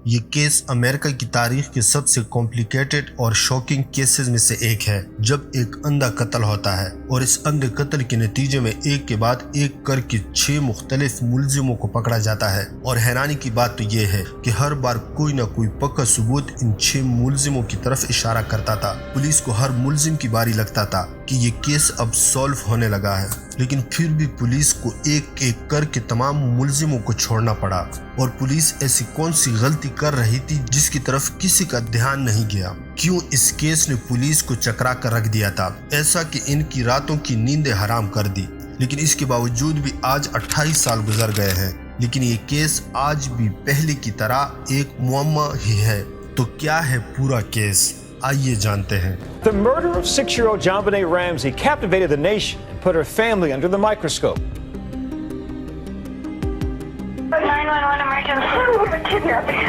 ये case America की तारीख के सबसे कॉम्प्लिकेटेड और शॉकिंग केसेस में से एक है, जब एक अंधा कत्ल होता है और इस अंधे कत्ल के नतीजे में एक के बाद एक करके 6 मुख्तलिफ मुलजिमों को पकड़ा जाता है। और हैरानी की बात तो ये है कि हर बार कोई न कोई पक्का सबूत इन 6 मुलजिमों की तरफ इशारा करता था। पुलिस को हर मुलजिम की बारी लगता था कि ये केस अब सॉल्व होने लगा है, लेकिन फिर भी पुलिस को एक एक करके तमाम मुलजिमों को छोड़ना पड़ा। और पुलिस ऐसी कौन सी गलती कर रही थी जिसकी तरफ किसी का ध्यान नहीं गया? क्यों इस केस ने पुलिस को चकरा कर रख दिया था, ऐसा कि इनकी रातों की नींदें हराम कर दी? लेकिन इसके बावजूद भी आज 28 साल गुजर गए हैं, लेकिन ये केस आज भी पहले की तरह एक मुअम्मा ही है। तो क्या है पूरा केस, आइए जानते हैं। The murder of 6-year-old JonBenet Ramsey captivated the nation and put her family under the microscope. 911 emergency. We're kidnapping.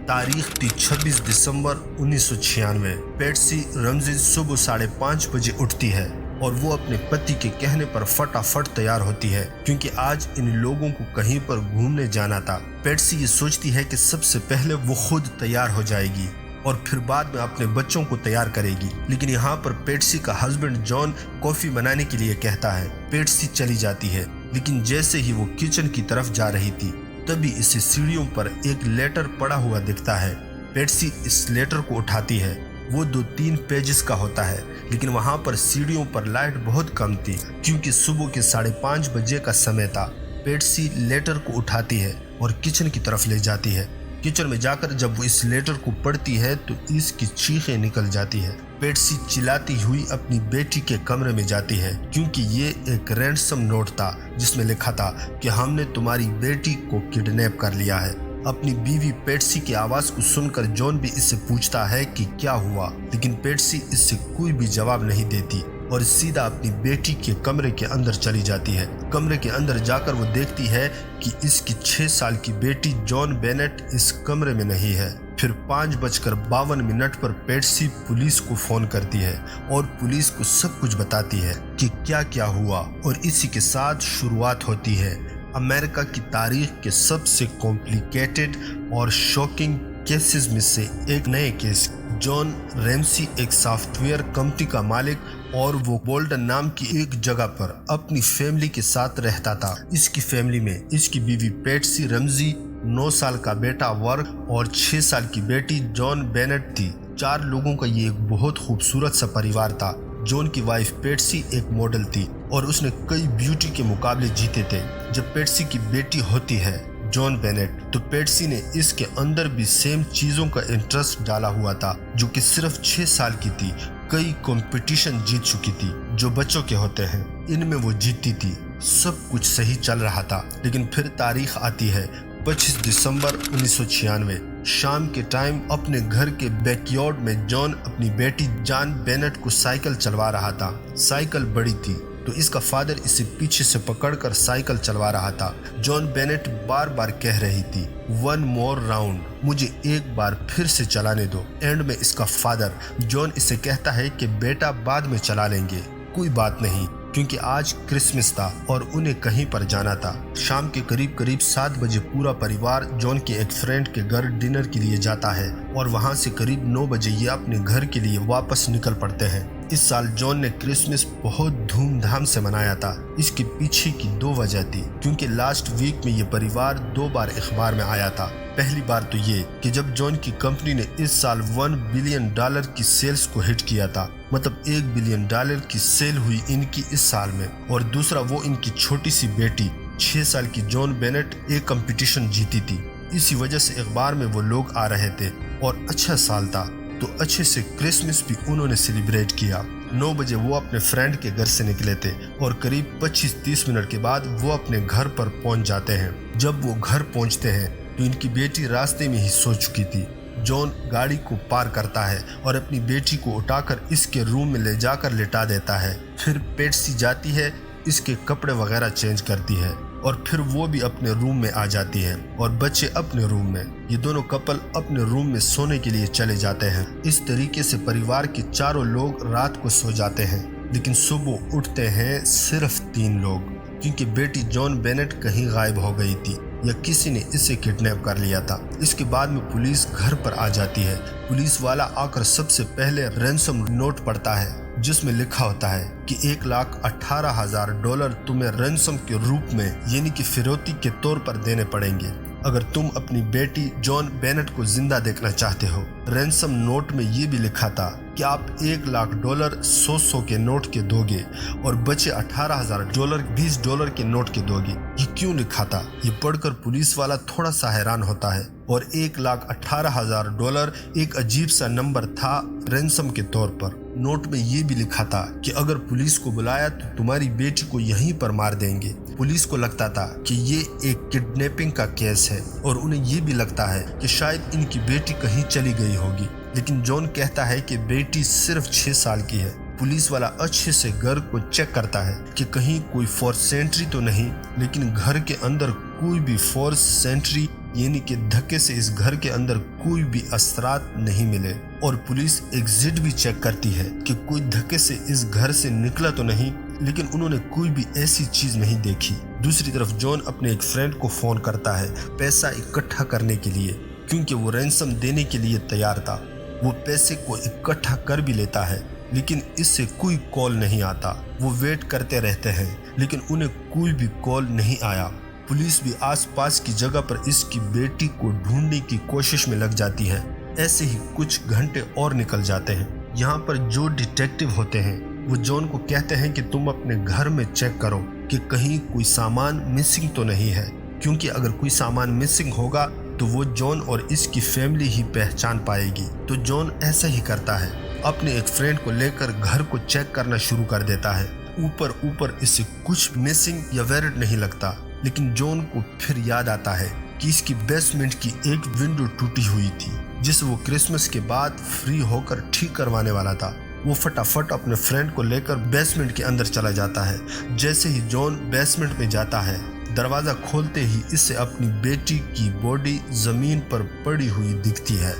तारीख थी 26 दिसंबर 1996। पेट्सी रमजी सुबह 5:30 बजे उठती है और वो अपने पति के कहने पर फटाफट तैयार होती है, क्योंकि आज इन लोगों को कहीं पर घूमने जाना था। पेट्सी ये सोचती है कि सबसे पहले वो खुद तैयार हो जाएगी और फिर बाद में अपने बच्चों को तैयार करेगी। लेकिन यहाँ पर पेट्सी का हस्बैंड जॉन कॉफी बनाने के लिए कहता है। पेट्सी चली जाती है, लेकिन जैसे ही वो किचन की तरफ जा रही थी तभी इसे सीढ़ियों पर एक लेटर पड़ा हुआ दिखता है। पेट्सी इस लेटर को उठाती है। वो 2-3 पेजेस का होता है, लेकिन वहां पर सीढ़ियों पर लाइट बहुत कम थी, क्योंकि सुबह के 5:30 बजे का समय था। पेट्सी लेटर को उठाती है और किचन की तरफ ले जाती है। किचन में जाकर जब वो इस लेटर को पढ़ती है तो इसकी चीखें निकल जाती है। पेट्सी चिल्लाती हुई अपनी बेटी के कमरे में जाती है, क्योंकि ये एक रैंसम नोट था जिसमें लिखा था कि हमने तुम्हारी बेटी को किडनैप कर लिया है। अपनी बीवी पेट्सी की आवाज को सुनकर जॉन भी इससे पूछता है कि क्या हुआ, लेकिन पेट्सी इससे कोई भी जवाब नहीं देती और सीधा अपनी बेटी के कमरे के अंदर चली जाती है। कमरे के अंदर जाकर वो देखती है कि इसकी 6 साल की बेटी जॉन बेनेट इस कमरे में नहीं है। फिर 5:52 पर पेट्सी पुलिस को फोन करती है और पुलिस को सब कुछ बताती है कि क्या क्या हुआ। और इसी के साथ शुरुआत होती है अमेरिका की तारीख के सबसे कॉम्प्लिकेटेड और शॉकिंग केसेस में से एक नए केस। जॉन रैमसी एक सॉफ्टवेयर कंपनी का मालिक और वो बोल्डन नाम की एक जगह पर अपनी फैमिली के साथ रहता था। इसकी फैमिली में इसकी बीवी पेट्सी रमजी, 9 साल का बेटा वर्क और 6 साल की बेटी जॉन बेनेट थी। 4 लोगों का ये एक बहुत खूबसूरत सा परिवार था। जॉन की वाइफ पेट्सी एक मॉडल थी और उसने कई ब्यूटी के मुकाबले जीते थे। जब पेट्सी की बेटी होती है जॉन बेनेट, तो पेट्सी ने इसके अंदर भी सेम चीजों का इंटरेस्ट डाला हुआ था, जो कि सिर्फ 6 साल की थी। कई कंपटीशन जीत चुकी थी जो बच्चों के होते हैं, इनमें वो जीतती थी। सब कुछ सही चल रहा था, लेकिन फिर तारीख आती है 25 दिसंबर 1996। शाम के टाइम अपने घर के बैकयार्ड में जॉन अपनी बेटी जॉन बेनेट को साइकिल चलवा रहा था। साइकिल बड़ी थी तो इसका फादर इसे पीछे से पकड़कर साइकिल चलवा रहा था। जॉन बेनेट बार बार कह रही थी 1 मोर राउंड, मुझे एक बार फिर से चलाने दो। एंड में इसका फादर जॉन इसे कहता है कि बेटा बाद में चला लेंगे, कोई बात नहीं, क्योंकि आज क्रिसमस था और उन्हें कहीं पर जाना था। शाम के करीब 7 बजे पूरा परिवार जॉन के एक फ्रेंड के घर डिनर के लिए जाता है और वहां से करीब 9 बजे ये अपने घर के लिए वापस निकल पड़ते हैं। इस साल जॉन ने क्रिसमस बहुत धूमधाम से मनाया था। इसके पीछे की 2 वजह थी, क्योंकि लास्ट वीक में ये परिवार 2 बार अखबार में आया था। पहली बार तो ये कि जब जॉन की कंपनी ने इस साल $1 बिलियन की सेल्स को हिट किया था, मतलब $1 बिलियन की सेल हुई इनकी इस साल में। और दूसरा वो इनकी छोटी सी बेटी 6 साल की जॉन बेनेट एक कंपटीशन जीती थी। इसी वजह से अखबार में वो लोग आ रहे थे और अच्छा साल था, तो अच्छे से क्रिसमस भी उन्होंने सेलिब्रेट किया। 9 बजे वो अपने फ्रेंड के घर से निकले थे और करीब 25-30 मिनट के बाद वो अपने घर पर पहुंच जाते हैं। जब वो घर पहुंचते हैं तो इनकी बेटी रास्ते में ही सो चुकी थी। जॉन गाड़ी को पार करता है और अपनी बेटी को उठाकर इसके रूम में ले जाकर लिटा देता है। फिर पेट्सी जाती है, इसके कपड़े वगैरह चेंज करती है और फिर वो भी अपने रूम में आ जाती है और बच्चे अपने रूम में। ये दोनों कपल अपने रूम में सोने के लिए चले जाते हैं। इस तरीके से परिवार के चारों लोग रात को सो जाते हैं, लेकिन सुबह उठते हैं सिर्फ 3 लोग, क्योंकि बेटी जॉन बेनेट कहीं गायब हो गई थी या किसी ने इसे किडनैप कर लिया था। इसके बाद में पुलिस घर पर आ जाती है। पुलिस वाला आकर सबसे पहले रैंसम नोट पढ़ता है, जिसमें लिखा होता है कि $1,18,000 तुम्हें रैंसम के रूप में यानी कि फिरौती के तौर पर देने पड़ेंगे अगर तुम अपनी बेटी जॉन बेनेट को जिंदा देखना चाहते हो। रैंसम नोट में ये भी लिखा था कि आप $1,00,000 100 के नोट के दोगे और बचे $18,000 $20 के नोट के दोगे। ये क्यों लिखा था? ये पढ़कर पुलिस वाला थोड़ा सा हैरान होता है और $1,18,000 एक अजीब सा नंबर था रैंसम के तौर पर। नोट में ये भी लिखा था कि अगर पुलिस को बुलाया तो तुम्हारी बेटी को यहीं पर मार देंगे। पुलिस को लगता था कि ये एक किडनैपिंग का केस है और उन्हें ये भी लगता है कि शायद इनकी बेटी कहीं चली गई होगी, लेकिन जॉन कहता है कि बेटी सिर्फ 6 साल की है। पुलिस वाला अच्छे से घर को चेक करता है कि कहीं कोई फोर्स एंट्री तो नहीं, लेकिन घर के अंदर कोई भी फोर्स एंट्री यानी कि धक्के से इस घर के अंदर कोई भी असरात नहीं मिले। और पुलिस एग्जिट भी चेक करती है कि कोई धक्के से इस घर से निकला तो नहीं, लेकिन उन्होंने कोई भी ऐसी चीज नहीं देखी। दूसरी तरफ जॉन अपने एक फ्रेंड को फोन करता है पैसा इकट्ठा करने के लिए, क्योंकि वो रैंसम देने के लिए तैयार था। वो पैसे को इकट्ठा कर भी लेता है, लेकिन इससे कोई कॉल नहीं आता। वो वेट करते रहते हैं, लेकिन उन्हें कोई भी कॉल नहीं आया। पुलिस भी आसपास की जगह पर इसकी बेटी को ढूंढने की कोशिश में लग जाती है। ऐसे ही कुछ घंटे और निकल जाते हैं। यहाँ पर जो डिटेक्टिव होते हैं वो जॉन को कहते हैं कि तुम अपने घर में चेक करो कि कहीं कोई सामान मिसिंग तो नहीं है, क्योंकि अगर कोई सामान मिसिंग होगा तो वो जॉन और इसकी फैमिली ही पहचान पाएगी। तो जॉन ऐसा ही करता है, अपने एक फ्रेंड को लेकर घर को चेक करना शुरू कर देता है। ऊपर इसे कुछ मिसिंग या वेरिड नहीं लगता, लेकिन जॉन को फिर याद आता है कि इसकी बेसमेंट की एक विंडो टूटी हुई थी, जिसे वो क्रिसमस के बाद फ्री होकर ठीक करवाने वाला था। वो फटाफट अपने फ्रेंड को लेकर बेसमेंट के अंदर चला जाता है। जैसे ही जॉन बेसमेंट में जाता है, दरवाजा खोलते ही इसे अपनी बेटी की बॉडी जमीन पर पड़ी हुई दिखती है।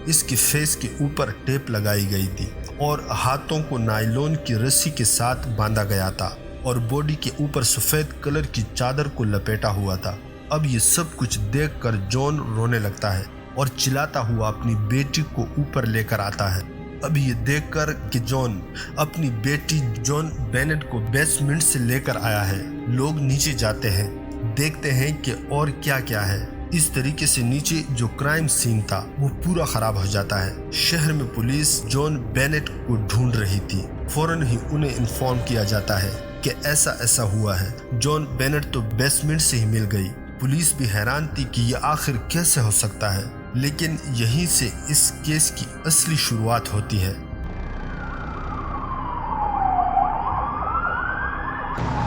इसके फेस के ऊपर टेप लगाई गई थी और हाथों को नायलॉन की रस्सी के साथ बांधा गया था और बॉडी के ऊपर सफेद कलर की चादर को लपेटा हुआ था। अब ये सब कुछ देखकर जॉन रोने लगता है और चिल्लाता हुआ अपनी बेटी को ऊपर लेकर आता है। अब ये देखकर कि जॉन अपनी बेटी जॉन बेनेट को बेसमेंट से लेकर आया है, लोग नीचे जाते हैं, देखते हैं कि और क्या क्या है। इस तरीके से नीचे जो क्राइम सीन था वो पूरा खराब हो जाता है। शहर में पुलिस जॉन बेनेट को ढूंढ रही थी। फौरन ही उन्हें इन्फॉर्म किया जाता है कि ऐसा हुआ है। जॉन बेनेट तो बेसमेंट से ही मिल गई। पुलिस भी हैरान थी कि यह आखिर कैसे हो सकता है, लेकिन यहीं से इस केस की असली शुरुआत होती है।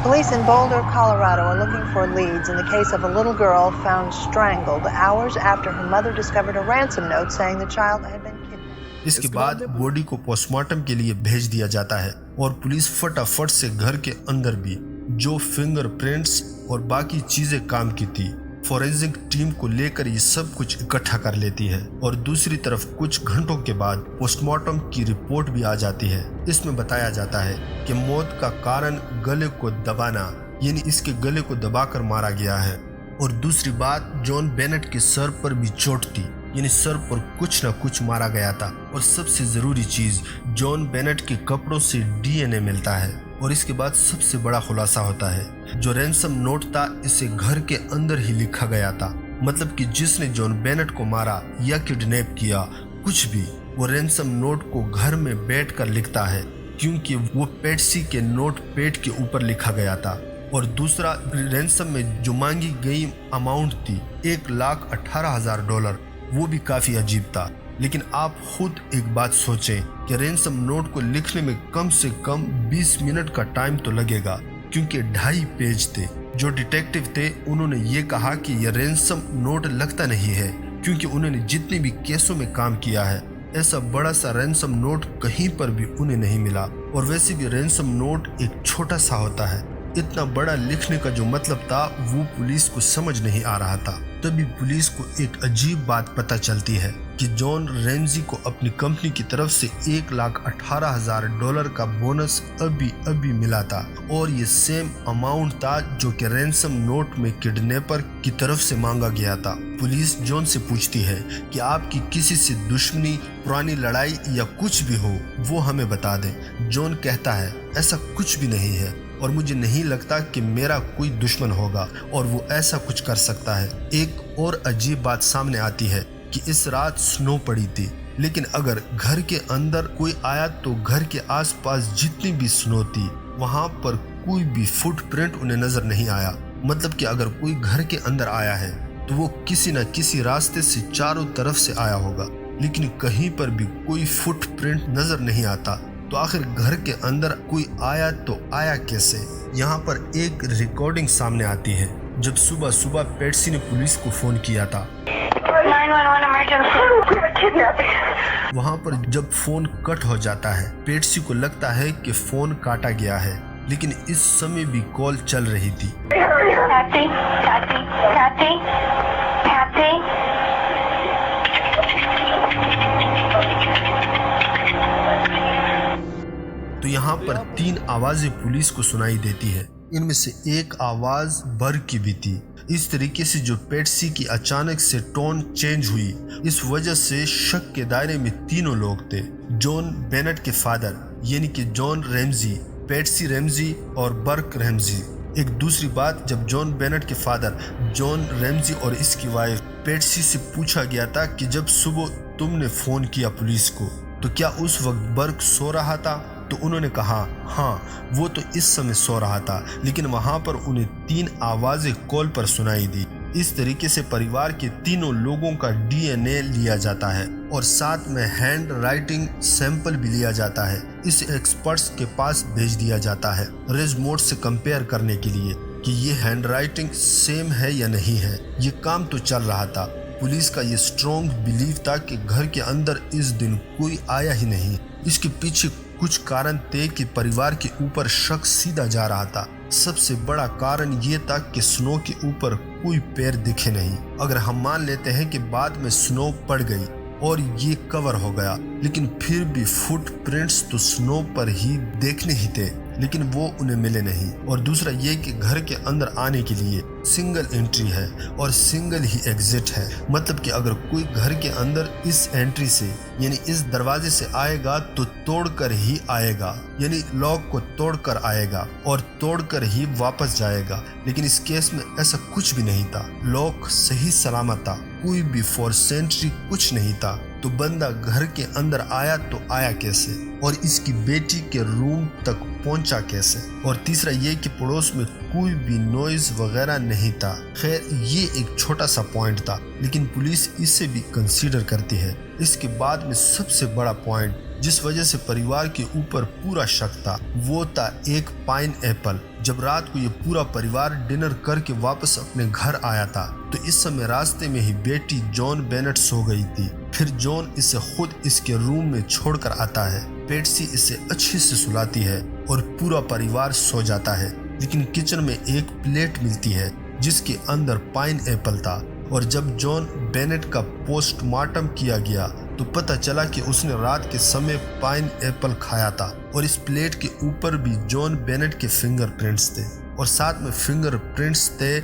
Police in Boulder, Colorado are looking for leads in the case of a little girl found strangled hours after her mother discovered a ransom note saying the child had been kidnapped. इसके बाद body को postmortem के लिए भेज दिया जाता है और पुलिस फटाफट से घर के अंदर भी जो फिंगरप्रिंट्स और बाकी चीजें काम की थी, फोरेंसिक टीम को लेकर ये सब कुछ इकट्ठा कर लेती है। और दूसरी तरफ कुछ घंटों के बाद पोस्टमार्टम की रिपोर्ट भी आ जाती है। इसमें बताया जाता है कि मौत का कारण गले को दबाना, यानी इसके गले को दबाकर मारा गया है। और दूसरी बात, जॉन बेनेट के सर पर भी चोट थी, यानी सर पर कुछ न कुछ मारा गया था। और सबसे जरूरी चीज, जॉन बेनेट के कपड़ों से डीएनए मिलता है। और इसके बाद सबसे बड़ा खुलासा होता है, जो रैंसम नोट था इसे घर के अंदर ही लिखा गया था। मतलब कि जिसने जॉन बेनेट को मारा या किडनैप किया, कुछ भी, वो रैंसम नोट को घर में बैठकर लिखता है, क्योंकि वो पेट्सी के नोट पेट के ऊपर लिखा गया था। और दूसरा, रैंसम में जो मांगी गई अमाउंट थी $1,18,000, वो भी काफी अजीब था। लेकिन आप खुद एक बात सोचें कि रैंसम नोट को लिखने में कम से कम 20 मिनट का टाइम तो लगेगा, क्योंकि 2.5 पेज थे। जो डिटेक्टिव थे उन्होंने ये कहा कि यह रैंसम नोट लगता नहीं है, क्योंकि उन्होंने जितने भी केसों में काम किया है, ऐसा बड़ा सा रैंसम नोट कहीं पर भी उन्हें नहीं मिला। और वैसे भी रैंसम नोट एक छोटा सा होता है, इतना बड़ा लिखने का जो मतलब था वो पुलिस को समझ नहीं आ रहा था। तभी पुलिस को एक अजीब बात पता चलती है कि जॉन रैमजी को अपनी कंपनी की तरफ से $1,18,000 का बोनस अभी मिला था और ये सेम अमाउंट था जो कि रैंसम नोट में किडनैपर की तरफ से मांगा गया था। पुलिस जॉन से पूछती है कि आपकी किसी से दुश्मनी, पुरानी लड़ाई या कुछ भी हो वो हमें बता दें। जॉन कहता है ऐसा कुछ भी नहीं है और मुझे नहीं लगता कि मेरा कोई दुश्मन होगा और वो ऐसा कुछ कर सकता है। एक और अजीब बात सामने आती है कि इस रात स्नो पड़ी थी, लेकिन अगर घर के अंदर कोई आया तो घर के आसपास जितनी भी स्नो थी वहां पर कोई भी फुटप्रिंट उन्हें नजर नहीं आया। मतलब कि अगर कोई घर के अंदर आया है तो वो किसी न किसी रास्ते से चारों तरफ से आया होगा, लेकिन कहीं पर भी कोई फुटप्रिंट नजर नहीं आता। तो आखिर घर के अंदर कोई आया तो आया कैसे? यहाँ पर एक रिकॉर्डिंग सामने आती है जब सुबह सुबह पेट्सी ने पुलिस को फोन किया था। 911 emergency. Kidnapping. वहाँ पर जब फोन कट हो जाता है पेट्सी को लगता है कि फोन काटा गया है, लेकिन इस समय भी कॉल चल रही थी। Patsy, Patsy, Patsy, Patsy. तो यहाँ पर 3 आवाजें पुलिस को सुनाई देती है। इनमें से एक आवाज बर्ग की भी थी। इस तरीके से जो पेट्सी की अचानक से टोन चेंज हुई, इस वजह से शक के दायरे में तीनों लोग थे। जॉन बेनेट के फादर यानी कि जॉन रैमजी, पेट्सी रैमजी और बर्ग रैमजी। एक दूसरी बात, जब जॉन बेनेट के फादर जॉन रैमजी और इसकी वाइफ पेट्सी से पूछा गया था कि जब सुबह तुमने फोन किया पुलिस को तो क्या उस वक्त बर्ग सो रहा था, तो उन्होंने कहा हाँ वो तो इस समय सो रहा था, लेकिन वहां पर उन्हें 3 आवाजें कॉल पर सुनाई दी। इस तरीके से परिवार के तीनों लोगों का डीएनए लिया जाता है और साथ में हैंड राइटिंग सैंपल भी लिया जाता है। इसे एक्सपर्ट्स के पास भेज दिया जाता है रेजमोड से कंपेयर करने के लिए कि ये हैंड राइटिंग सेम है या नहीं है। ये काम तो चल रहा था। पुलिस का ये स्ट्रॉन्ग बिलीव था कि घर के अंदर इस दिन कोई आया ही नहीं। इसके पीछे कुछ कारण थे कि परिवार के ऊपर शक सीधा जा रहा था। सबसे बड़ा कारण ये था कि स्नो के ऊपर कोई पैर दिखे नहीं। अगर हम मान लेते हैं कि बाद में स्नो पड़ गई और ये कवर हो गया, लेकिन फिर भी फुटप्रिंट्स तो स्नो पर ही देखने ही थे, लेकिन वो उन्हें मिले नहीं। और दूसरा ये कि घर के अंदर आने के लिए सिंगल एंट्री है और सिंगल ही एग्जिट है। मतलब कि अगर कोई घर के अंदर इस एंट्री से यानी इस दरवाजे से आएगा तो तोड़कर ही आएगा, यानी लॉक को तोड़कर आएगा और तोड़कर ही वापस जाएगा। लेकिन इस केस में ऐसा कुछ भी नहीं था। लॉक सही सलामत था, कोई भी फोर्स एंट्री कुछ नहीं था। तो बंदा घर के अंदर आया तो आया कैसे और इसकी बेटी के रूम तक पहुंचा कैसे? और तीसरा ये कि पड़ोस में कोई भी नॉइज वगैरह नहीं था। खैर ये एक छोटा सा पॉइंट था, लेकिन पुलिस इसे भी कंसीडर करती है। इसके बाद में सबसे बड़ा पॉइंट जिस वजह से परिवार के ऊपर पूरा शक था वो था एक पाइन एप्पल। जब रात को ये पूरा परिवार डिनर करके वापस अपने घर आया था तो इस समय रास्ते में ही बेटी जॉन बेनेट सो गई थी। फिर जॉन इसे खुद इसके रूम में छोड़कर आता है। पेट्सी इसे अच्छे से सुलाती है और पूरा परिवार सो जाता है। लेकिन किचन में एक प्लेट मिलती है जिसके अंदर पाइन एप्पल था और जब जॉन बेनेट का पोस्टमार्टम किया गया तो पता चला कि उसने रात के समय पाइन एप्पल खाया था और इस प्लेट के ऊपर भी जॉन बेनेट के फिंगरप्रिंट्स थे और साथ में फिंगरप्रिंट्स थे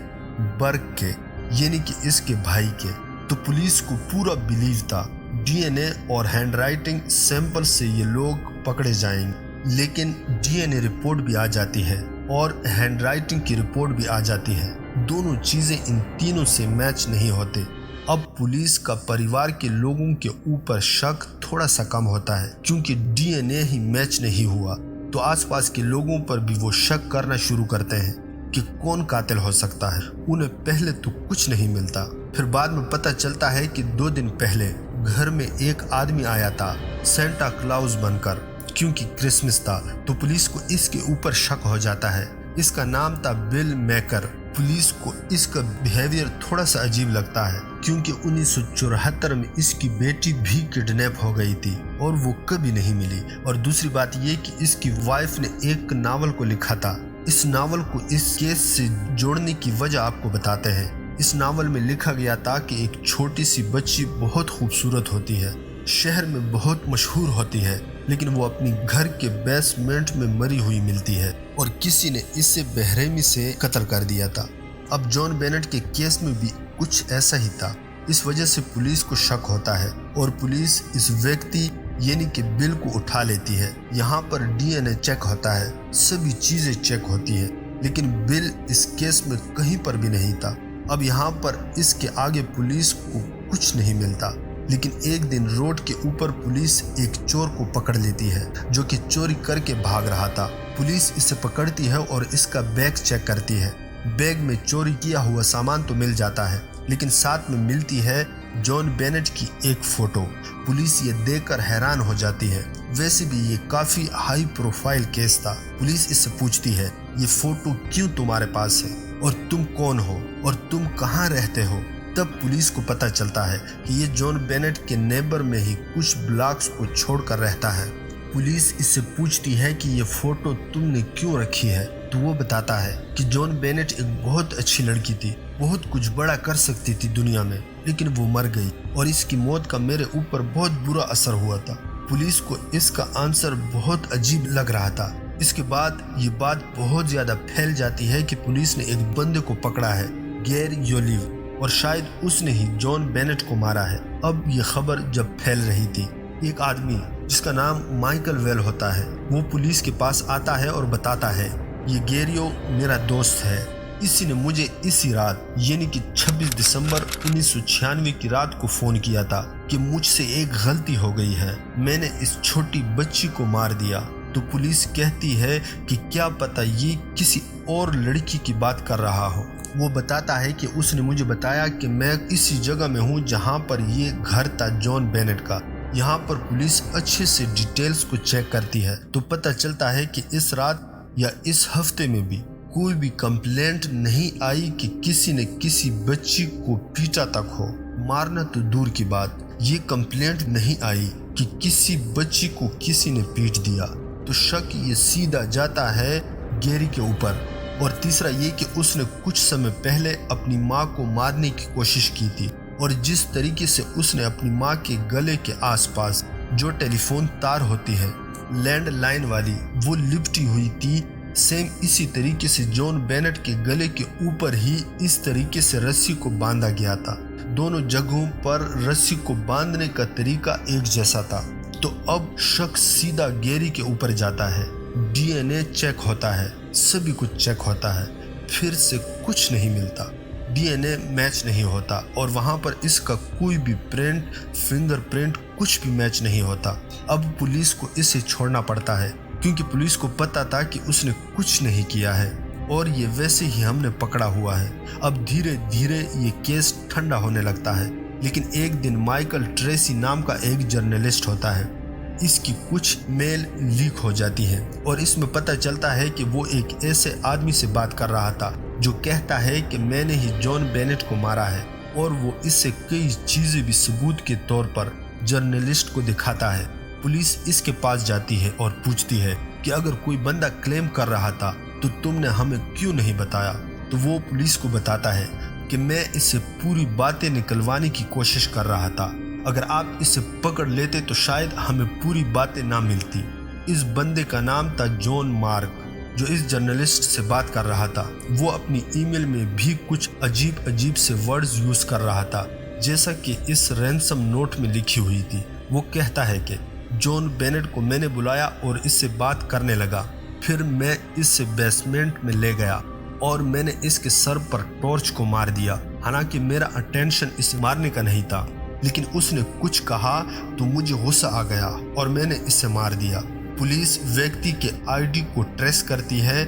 बर्ग के यानी कि इसके भाई के। तो पुलिस को पूरा बिलीव था डीएनए और हैंडराइटिंग सैंपल से ये लोग पकड़े जाएंगे। लेकिन डीएनए रिपोर्ट भी आ जाती है और हैंडराइटिंग की रिपोर्ट भी आ जाती है। दोनों चीजें इन तीनों से मैच नहीं होते। अब पुलिस का परिवार के लोगों के ऊपर शक थोड़ा सा कम होता है क्योंकि डीएनए ही मैच नहीं हुआ। तो आसपास के लोगों पर भी वो शक करना शुरू करते हैं कि कौन कातिल हो सकता है। उन्हें पहले तो कुछ नहीं मिलता, फिर बाद में पता चलता है कि 2 दिन पहले घर में एक आदमी आया था सेंटा क्लाउस बनकर, क्योंकि क्रिसमस था। तो पुलिस को इसके ऊपर शक हो जाता है। इसका नाम था बिल मैकर। पुलिस को इसका बिहेवियर थोड़ा सा अजीब लगता है क्योंकि 1974 में इसकी बेटी भी किडनैप हो गई थी और वो कभी नहीं मिली। और दूसरी बात ये कि इसकी वाइफ ने एक नावल को लिखा था इस नावल को इस केस से जोड़ने की वजह आपको बताते हैं। इस नावल में लिखा गया था कि एक छोटी सी बच्ची बहुत खूबसूरत होती है, शहर में बहुत मशहूर होती है, लेकिन वो अपनी घर के बेसमेंट में मरी हुई मिलती है और किसी ने इसे बेरहमी से कत्ल कर दिया था। अब जॉन बेनेट के केस में भी कुछ ऐसा ही था। इस वजह से पुलिस को शक होता है और पुलिस इस व्यक्ति यानी कि बिल को उठा लेती है। यहाँ पर डीएनए चेक होता है, सभी चीजें चेक होती है, लेकिन बिल इस केस में कहीं पर भी नहीं था। अब यहाँ पर इसके आगे पुलिस को कुछ नहीं मिलता, लेकिन एक दिन रोड के ऊपर पुलिस एक चोर को पकड़ लेती है जो कि चोरी करके भाग रहा था। पुलिस इसे पकड़ती है और इसका बैग चेक करती है। बैग में चोरी किया हुआ सामान तो मिल जाता है, लेकिन साथ में मिलती है जॉन बेनेट की एक फोटो। पुलिस ये देखकर हैरान हो जाती है। वैसे भी ये काफी हाई प्रोफाइल केस था। पुलिस इससे पूछती है, ये फोटो क्यों तुम्हारे पास है और तुम कौन हो और तुम कहाँ रहते हो? तब पुलिस को पता चलता है कि ये जॉन बेनेट के नेबर में ही कुछ ब्लॉक्स को छोड़कर रहता है। पुलिस इससे पूछती है कि ये फोटो तुमने क्यों रखी है, तो वो बताता है कि जॉन बेनेट एक बहुत अच्छी लड़की थी, बहुत कुछ बड़ा कर सकती थी दुनिया में, लेकिन वो मर गई और इसकी मौत का मेरे ऊपर बहुत बुरा असर हुआ था। पुलिस को इसका आंसर बहुत अजीब लग रहा था। इसके बाद ये बात बहुत ज्यादा फैल जाती है कि पुलिस ने एक बंदे को पकड़ा है, गैर योलिव, और शायद उसने ही जॉन बेनेट को मारा है। अब ये खबर जब फैल रही थी, एक आदमी जिसका नाम माइकल वेल होता है, वो पुलिस के पास आता है और बताता है, ये गैरियो मेरा दोस्त है। इसी ने मुझे इसी रात यानी कि 26 दिसंबर 1996 की रात को फोन किया था कि मुझसे एक गलती हो गई है, मैंने इस छोटी बच्ची को मार दिया। तो पुलिस कहती है कि क्या पता ये किसी और लड़की की बात कर रहा हो। वो बताता है कि उसने मुझे बताया कि मैं इसी जगह में हूँ जहाँ पर ये घर था जॉन बेनेट का। यहाँ पर पुलिस अच्छे से डिटेल्स को चेक करती है तो पता चलता है कि इस रात या इस हफ्ते में भी कोई भी कंप्लेंट नहीं आई कि किसी ने किसी बच्ची को पीटा तक हो। मारना तो दूर की बात, ये कंप्लेंट नहीं आई कि किसी बच्ची को किसी ने पीट दिया। तो शक ये सीधा जाता है गैरी के ऊपर। और तीसरा ये कि उसने कुछ समय पहले अपनी माँ को मारने की कोशिश की थी और जिस तरीके से उसने अपनी माँ के गले के आसपास जो टेलीफोन तार होती है लैंडलाइन वाली वो लिपटी हुई थी, सेम इसी तरीके से जॉन बेनेट के गले के ऊपर ही इस तरीके से रस्सी को बांधा गया था। दोनों जगहों पर रस्सी को बांधने का तरीका एक जैसा था। तो अब शक सीधा गैरी के ऊपर जाता है। डीएनए चेक होता है, सभी कुछ चेक होता है, फिर से कुछ नहीं मिलता, डीएनए मैच नहीं होता और वहां पर इसका कोई भी प्रिंट, फिंगरप्रिंट कुछ भी मैच नहीं होता। अब पुलिस को इसे छोड़ना पड़ता है क्योंकि पुलिस को पता था कि उसने कुछ नहीं किया है और ये वैसे ही हमने पकड़ा हुआ है। अब धीरे धीरे ये केस ठंडा होने लगता है, लेकिन एक दिन माइकल ट्रेसी नाम का एक जर्नलिस्ट होता है, इसकी कुछ मेल लीक हो जाती है और इसमें पता चलता है कि वो एक ऐसे आदमी से बात कर रहा था जो कहता है कि मैंने ही जॉन बेनेट को मारा है और वो इससे कई चीजें भी सबूत के तौर पर जर्नलिस्ट को दिखाता है। पुलिस इसके पास जाती है और पूछती है कि अगर कोई बंदा क्लेम कर रहा था तो तुमने हमें क्यों नहीं बताया। तो वो पुलिस को बताता है कि मैं इससे पूरी बातें निकलवाने की कोशिश कर रहा था, अगर आप इसे पकड़ लेते तो शायद हमें पूरी बातें ना मिलती। इस बंदे का नाम था जॉन मार्क जो इस जर्नलिस्ट से बात कर रहा था। वो अपनी ईमेल में भी कुछ अजीब अजीब से वर्ड्स यूज कर रहा था जैसा कि इस रैंसम नोट में लिखी हुई थी। वो कहता है कि जॉन बेनेट को मैंने बुलाया और इससे बात करने लगा, फिर मैं इससे बेसमेंट में ले गया और मैंने इसके सर पर टॉर्च को मार दिया। हालांकि मेरा अटेंशन इसे मारने का नहीं था, लेकिन उसने कुछ कहा तो मुझे गुस्सा आ गया और मैंने इसे मार दिया। पुलिस व्यक्ति के आईडी को ट्रेस करती है,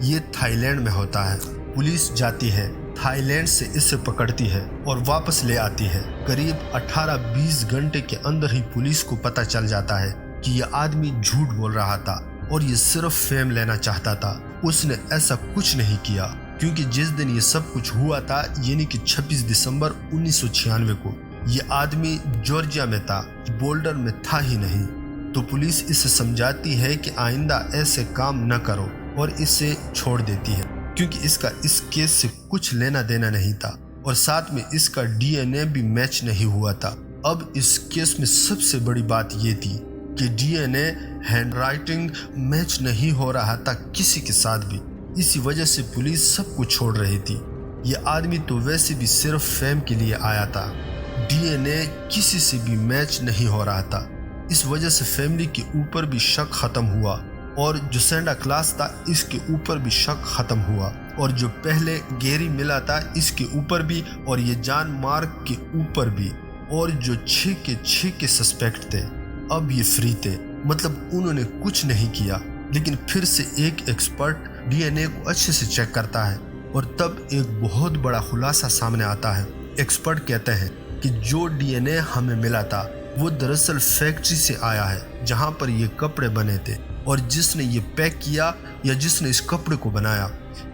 ये थाईलैंड में होता है। पुलिस जाती है, थाईलैंड से इसे पकड़ती है और वापस ले आती है। करीब 18-20 घंटे के अंदर ही पुलिस को पता चल जाता है कि यह आदमी झूठ बोल रहा था और ये सिर्फ फेम लेना चाहता था। उसने ऐसा कुछ नहीं किया क्योंकि जिस दिन ये सब कुछ हुआ था यानी कि 26 दिसंबर 1996 को ये आदमी जॉर्जिया में था, बोल्डर में था ही नहीं। तो पुलिस इसे समझाती है कि आइंदा ऐसे काम न करो और इसे छोड़ देती है क्योंकि इसका इस केस से कुछ लेना देना नहीं था और साथ में इसका डीएनए भी मैच नहीं हुआ था। अब इस केस में सबसे बड़ी बात ये थी कि डीएनए हैंडराइटिंग मैच नहीं हो रहा था किसी के साथ भी। इसी वजह से पुलिस सब कुछ छोड़ रही थी। ये आदमी तो वैसे भी सिर्फ फेम के लिए आया था। डीएनए किसी से भी मैच नहीं हो रहा था। इस वजह से फैमिली के ऊपर भी शक खत्म हुआ और जो सेंटा क्लास था इसके ऊपर भी शक खत्म हुआ और जो पहले गैरी मिला था इसके ऊपर भी और ये जॉन मार्क के ऊपर भी और जो 6 के सस्पेक्ट थे अब ये फ्री थे। मतलब उन्होंने कुछ नहीं किया। लेकिन फिर से एक एक्सपर्ट डीएनए को अच्छे से चेक करता है और तब एक बहुत बड़ा खुलासा सामने आता है। एक्सपर्ट कहते हैं कि जो डीएनए हमें मिला था वो दरअसल फैक्ट्री से आया है जहां पर ये कपड़े बने थे और जिसने ये पैक किया या जिसने इस कपड़े को बनाया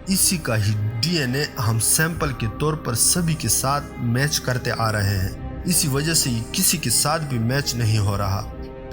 इसी का ही डीएनए हम सैंपल के तौर पर सभी के साथ मैच करते आ रहे हैं। इसी वजह से ये किसी के साथ भी मैच नहीं हो रहा।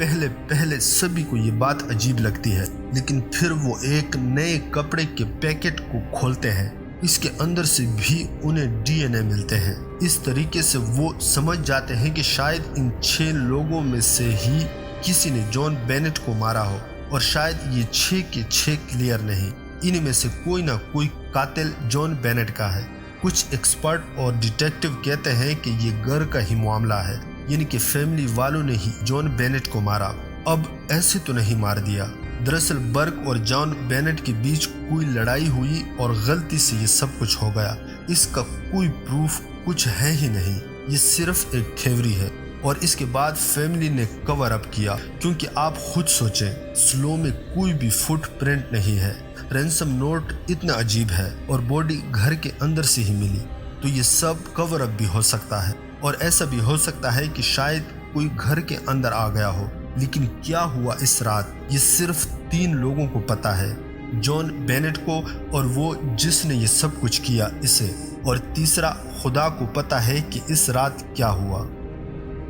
पहले सभी को ये बात अजीब लगती है लेकिन फिर वो एक नए कपड़े के पैकेट को खोलते हैं। इसके अंदर से भी उन्हें डीएनए मिलते हैं। इस तरीके से वो समझ जाते हैं कि शायद इन 6 लोगों में से ही किसी ने जॉन बेनेट को मारा हो और शायद ये 6 के 6 क्लियर नहीं। इनमें से कोई ना कोई कातिल जॉन बेनेट का है। कुछ एक्सपर्ट और डिटेक्टिव कहते हैं कि ये घर का ही मामला है, यानी कि फैमिली वालों ने ही जॉन बेनेट को मारा। अब ऐसे तो नहीं मार दिया। दरअसल बर्क और जॉन बेनेट के बीच कोई लड़ाई हुई और गलती से ये सब कुछ हो गया। इसका कोई प्रूफ कुछ है ही नहीं, ये सिर्फ एक थ्योरी है। और इसके बाद फैमिली ने कवर अप किया क्योंकि आप खुद सोचें स्लो में कोई भी फुटप्रिंट नहीं है। रैंसम नोट इतना अजीब है और बॉडी घर के अंदर से ही मिली, तो ये सब कवर अप भी हो सकता है। और ऐसा भी हो सकता है कि शायद कोई घर के अंदर आ गया हो। लेकिन क्या हुआ इस रात ये सिर्फ 3 लोगों को पता है, जॉन बेनेट को और वो जिसने ये सब कुछ किया इसे, और तीसरा खुदा को पता है कि इस रात क्या हुआ।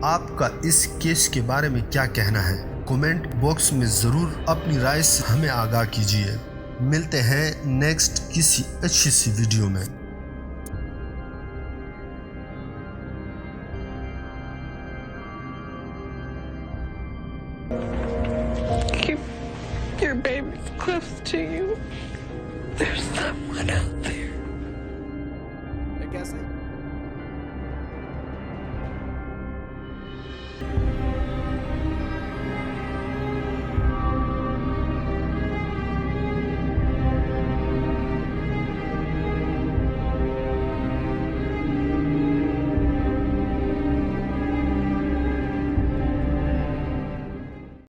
आपका इस केस के बारे में क्या कहना है? कमेंट बॉक्स में ज़रूर अपनी राय से हमें आगाह कीजिए। मिलते हैं नेक्स्ट किसी अच्छी सी वीडियो में। Keep your babies close to you. There's someone out there. I guess